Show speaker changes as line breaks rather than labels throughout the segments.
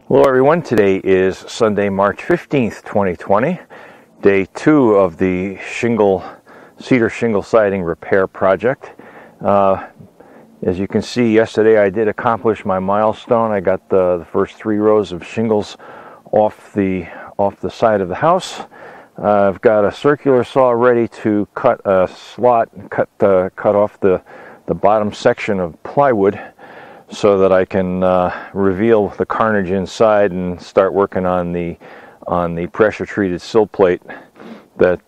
Hello everyone, today is Sunday, March 15th, 2020, day 2 of the Cedar shingle siding repair project. As you can see, yesterday I did accomplish my milestone. I got the first 3 rows of shingles off the side of the house. I've got a circular saw ready to cut a slot and cut off the bottom section of plywood, so that I can reveal the carnage inside and start working on the pressure treated sill plate that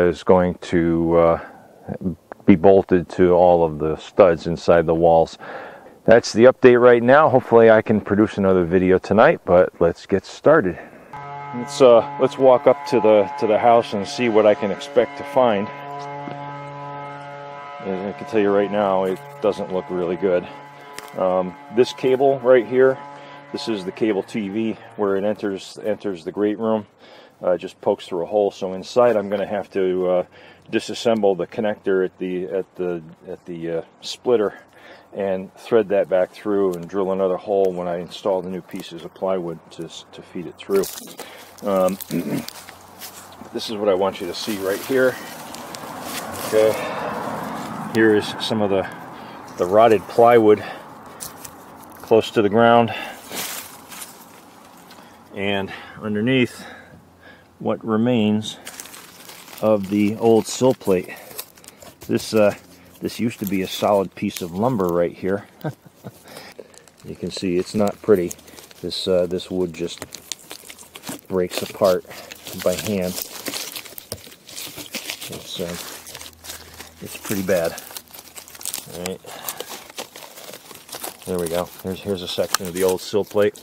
is going to be bolted to all of the studs inside the walls. That's the update right now. Hopefully I can produce another video tonight, but let's get started. Let's walk up to the house and see what I can expect to find. I can tell you right now, it doesn't look really good. This cable right here, this is the cable TV where it enters the great room. Just pokes through a hole, so inside I'm going to have to disassemble the connector at the splitter and thread that back through and drill another hole when I install the new pieces of plywood to feed it through. This is what I want you to see right here. Okay, here is some of the rotted plywood close to the ground, and underneath what remains of the old sill plate. This used to be a solid piece of lumber right here. You can see it's not pretty. This wood just breaks apart by hand. It's pretty bad. All right. There we go. Here's a section of the old sill plate.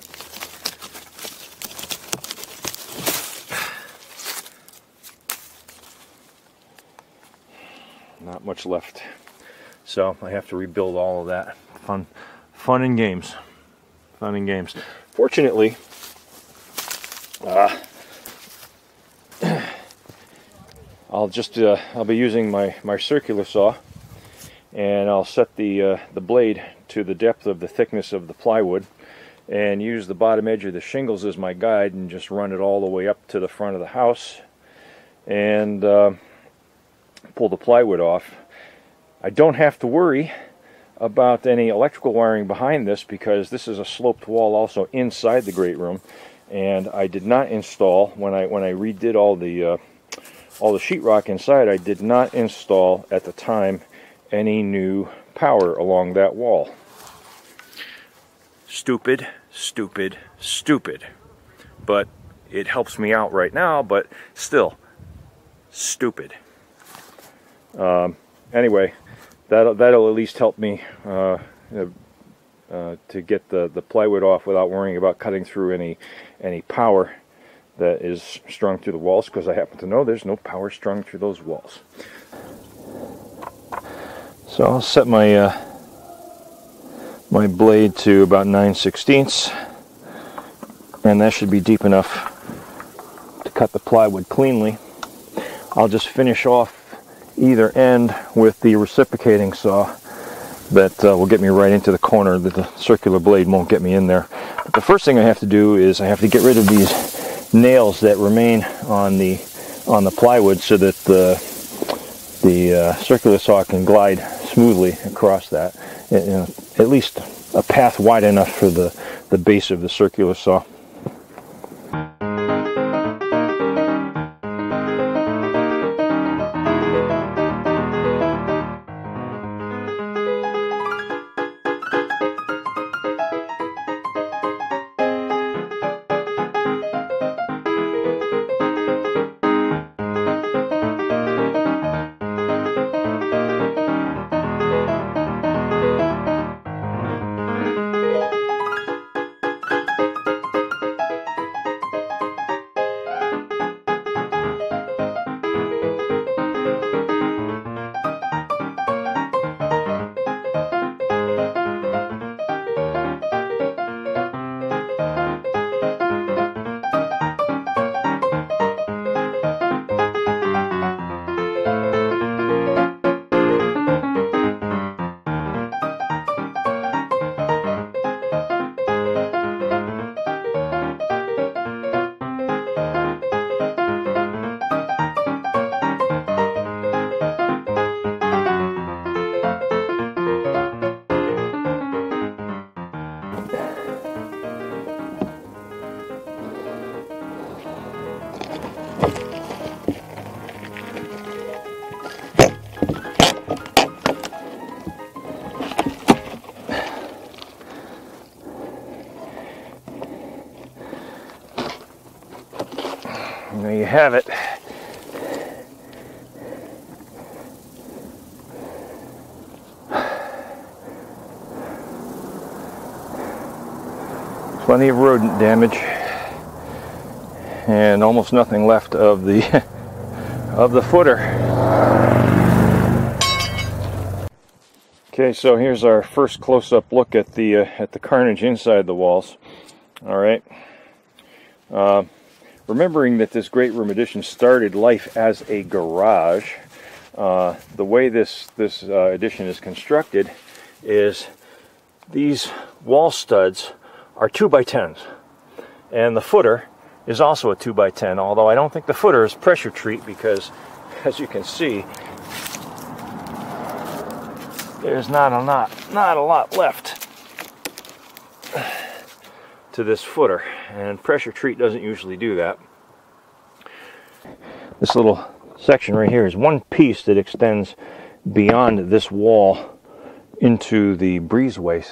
Not much left, so I have to rebuild all of that. Fun and games. Fun and games. Fortunately, I'll be using my circular saw, and I'll set the blade to the depth of the thickness of the plywood and use the bottom edge of the shingles as my guide and just run it all the way up to the front of the house and pull the plywood off. I don't have to worry about any electrical wiring behind this because this is a sloped wall also inside the great room, and I did not install, when I redid all the sheetrock inside, I did not install at the time any new power along that wall. Stupid, stupid, stupid. But it helps me out right now, but still, stupid. Anyway, that'll at least help me to get the plywood off without worrying about cutting through any power that is strung through the walls, because I happen to know there's no power strung through those walls. So I'll set my blade to about 9/16, and that should be deep enough to cut the plywood cleanly. I'll just finish off either end with the reciprocating saw that will get me right into the corner. The circular blade won't get me in there. But the first thing I have to do is I have to get rid of these nails that remain on the plywood, so that the circular saw can glide smoothly across that. At least a path wide enough for the base of the circular saw. And there you have it. Plenty of rodent damage and almost nothing left of the of the footer. Okay, so here's our first close-up look at the carnage inside the walls. All right. Remembering that this great room addition started life as a garage, the way this addition is constructed is these wall studs are 2x10s, and the footer is also a 2x10, although I don't think the footer is pressure treat because, as you can see, there's not a lot left to this footer, and pressure treat doesn't usually do that. This little section right here is one piece that extends beyond this wall into the breezeway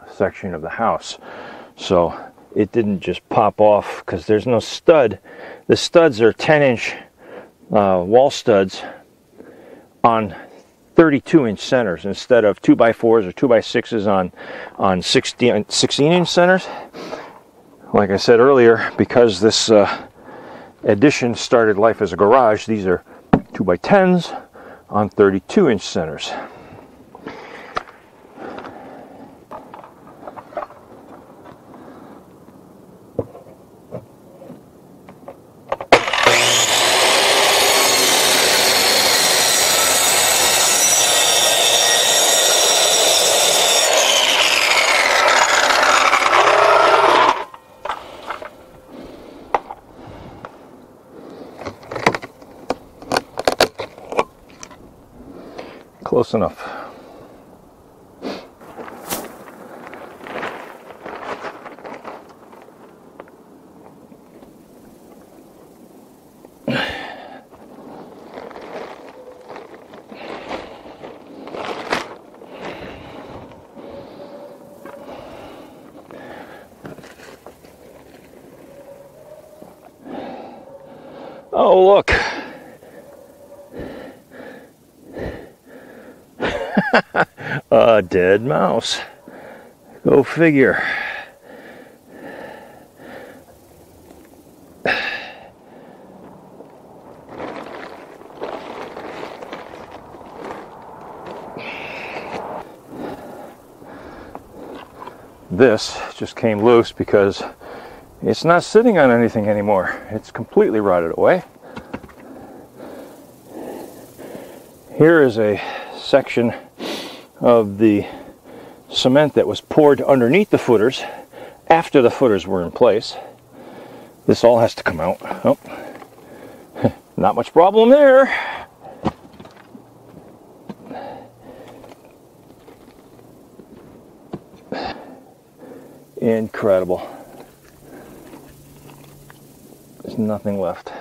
section of the house. So it didn't just pop off because there's no stud. The studs are 10-inch wall studs on 32-inch centers instead of 2x4s or 2x6s on 16-inch centers. Like I said earlier, because this addition started life as a garage, these are 2x10s on 32-inch centers. Close enough. Oh, look. A dead mouse. Go figure. This just came loose because it's not sitting on anything anymore. It's completely rotted away. Here is a section of the cement that was poured underneath the footers after the footers were in place. This all has to come out. Oh, not much problem there. Incredible. There's nothing left.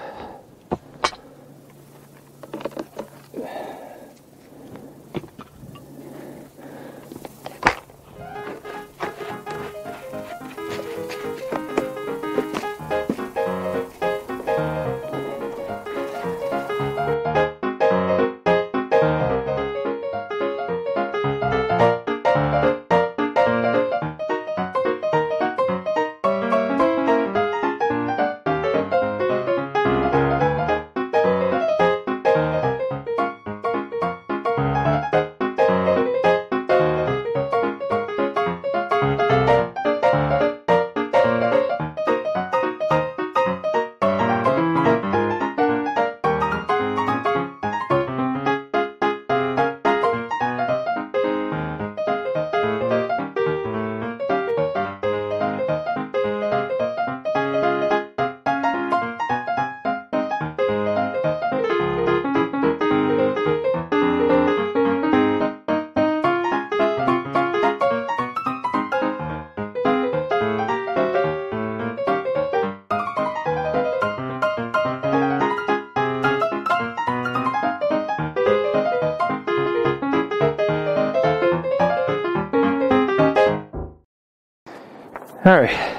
All right.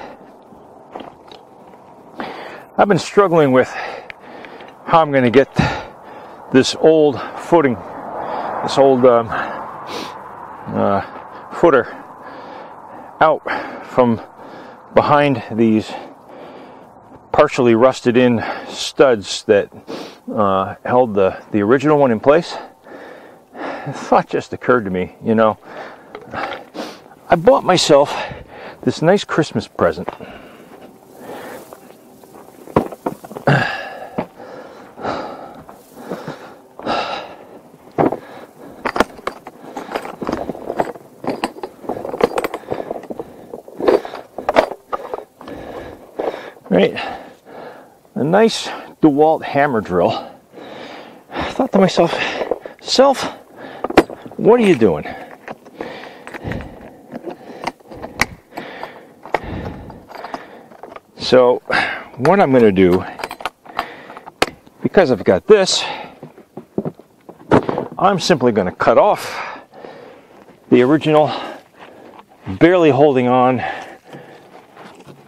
I've been struggling with how I'm going to get this old footing, this old footer out from behind these partially rusted in studs that held the original one in place. The thought just occurred to me, you know, I bought myself this nice Christmas present. Right, a nice DeWalt hammer drill. I thought to myself, self, what are you doing? So what I'm going to do, because I've got this, I'm simply going to cut off the original, barely holding on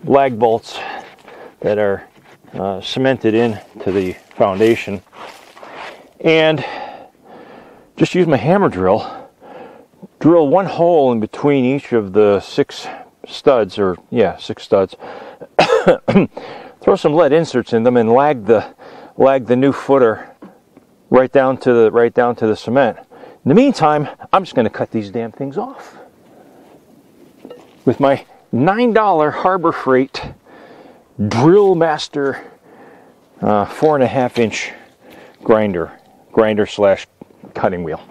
lag bolts that are cemented into the foundation, and just use my hammer drill, drill one hole in between each of the 6 studs, or yeah, 6 studs, throw some lead inserts in them and lag the new footer right down to the cement. In the meantime, I'm just going to cut these damn things off with my $9 Harbor Freight Drill Master 4.5 inch grinder slash cutting wheel.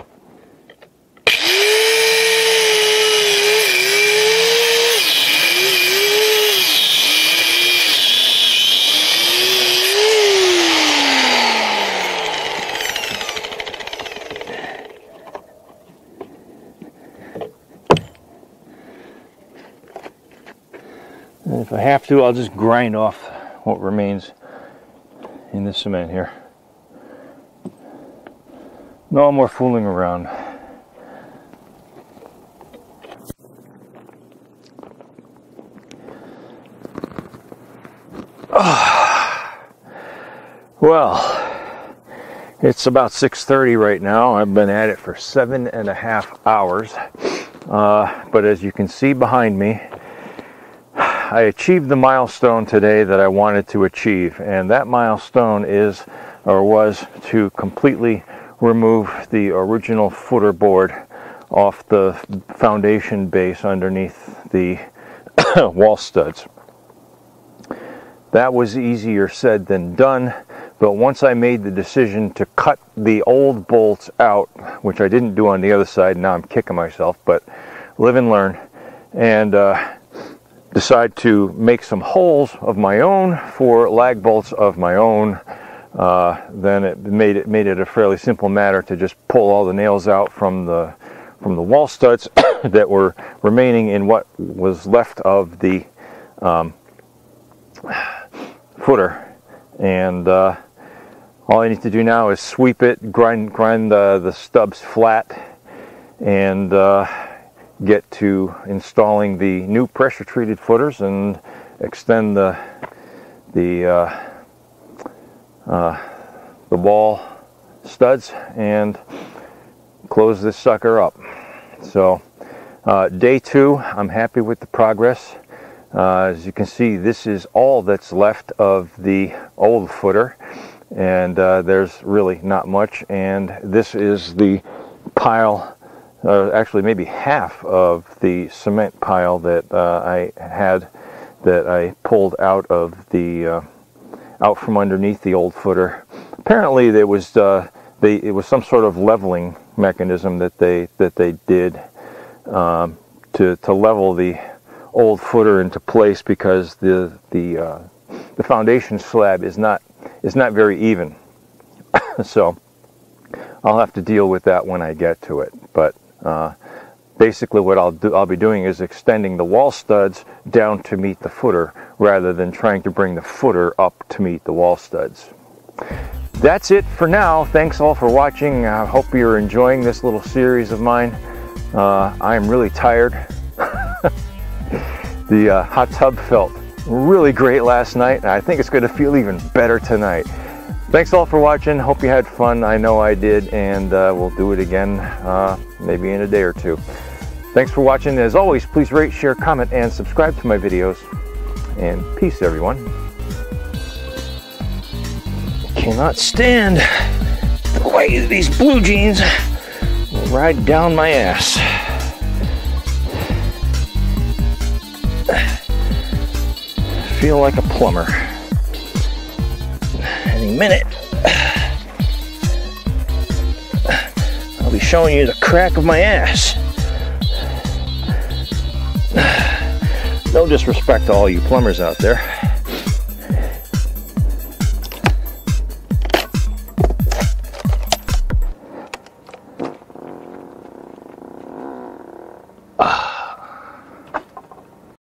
And if I have to, I'll just grind off what remains in the cement here. No more fooling around. Well, it's about 6:30 right now. I've been at it for 7.5 hours. But as you can see behind me, I achieved the milestone today that I wanted to achieve, and that milestone is, or was, to completely remove the original footer board off the foundation base underneath the wall studs. That was easier said than done, but once I made the decision to cut the old bolts out, which I didn't do on the other side, now I'm kicking myself, but live and learn, and decide to make some holes of my own for lag bolts of my own, then it made it a fairly simple matter to just pull all the nails out from the wall studs that were remaining in what was left of the footer, and all I need to do now is sweep it, grind the stubs flat, and get to installing the new pressure treated footers and extend the wall studs and close this sucker up. So day 2, I'm happy with the progress. As you can see, this is all that's left of the old footer, and there's really not much, and this is the pile, actually maybe half of the cement pile that I pulled out of the out from underneath the old footer. Apparently there was it was some sort of leveling mechanism that they did to level the old footer into place, because the foundation slab is not very even. So I'll have to deal with that when I get to it. But basically what I'll be doing is extending the wall studs down to meet the footer, rather than trying to bring the footer up to meet the wall studs. That's it for now. Thanks all for watching. I hope you're enjoying this little series of mine. I am really tired. The hot tub felt really great last night, and I think it's going to feel even better tonight. Thanks all for watching. Hope you had fun. I know I did, and we'll do it again maybe in a day or two. Thanks for watching. As always, please rate, share, comment, and subscribe to my videos. And peace, everyone. Cannot stand the way these blue jeans will ride down my ass. Feel like a plumber. Any minute, I'll be showing you the crack of my ass. No disrespect to all you plumbers out there.